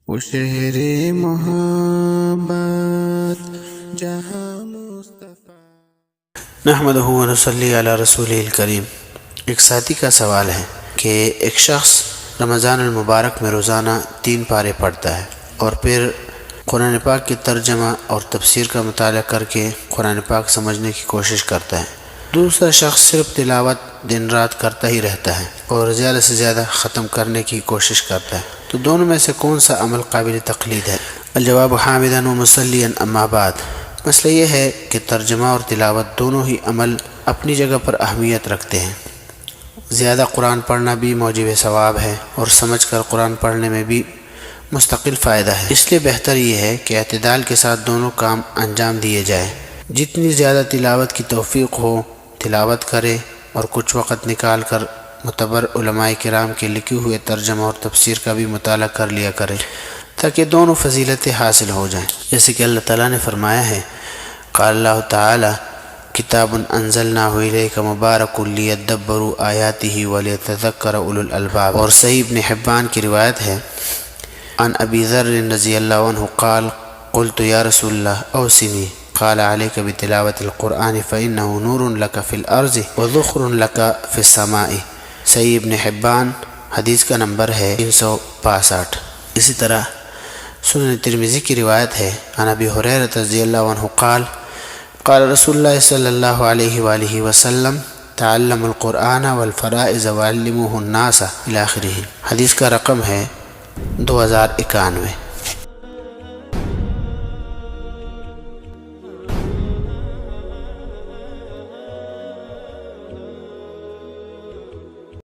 وہ شہر محبت جہاں مصطفیٰ۔ نحمدہ و نصلی علی رسولہ الکریم۔ ایک ساتھی کا سوال ہے کہ ایک شخص رمضان المبارک میں روزانہ 3 پارے پڑھتا ہے اور پھر قرآن پاک کی ترجمہ اور تفسیر کا مطالعہ کر کے قرآن پاک سمجھنے کی کوشش کرتا ہے۔ دوسرا شخص صرف تلاوت دن رات کرتا ہی رہتا ہے اور زیادہ سے زیادہ ختم کرنے کی کوشش کرتا ہے، تو دونوں میں سے کون سا عمل قابل تقلید ہے؟ الجواب حامداً و مصلیاً اما بعد۔ مسئلہ یہ ہے کہ ترجمہ اور تلاوت دونوں ہی عمل اپنی جگہ پر اہمیت رکھتے ہیں۔ زیادہ قرآن پڑھنا بھی موجب ثواب ہے اور سمجھ کر قرآن پڑھنے میں بھی مستقل فائدہ ہے، اس لیے بہتر یہ ہے کہ اعتدال کے ساتھ دونوں کام انجام دیے جائیں۔ جتنی زیادہ تلاوت کی توفیق ہو تلاوت کرے اور کچھ وقت نکال کر معتبر علماء کرام کے لکھے ہوئے ترجمہ اور تفسیر کا بھی مطالعہ کر لیا کرے تاکہ دونوں فضیلتیں حاصل ہو جائیں، جیسے کہ اللہ تعالیٰ نے فرمایا ہے، قال اللہ تعالی کتاب انزلناہ الیک مبارک لیدبروا آیاتہ ولیتذکر اولو الالباب۔ اور صحیح ابن حبان کی روایت ہے عن ابی ذر رضی اللہ عنہ قال قلت یا رسول اللہ اوصنی قال علیک بتلاوت القرآن فإنہ نور لک فی الارض وذخر لک فی السماء۔ صحیح ابن حبان حدیث کا نمبر ہے 365۔ اسی طرح سنن ترمذی کی روایت ہے عن ابی ہریرہ رضی اللہ عنہ قال قال رسول اللہ صلی اللہ علیہ وآلہ وسلم تعلموا القرآن والفرائض وعلموه الناس الی آخرہ۔ حدیث کا رقم ہے 2091۔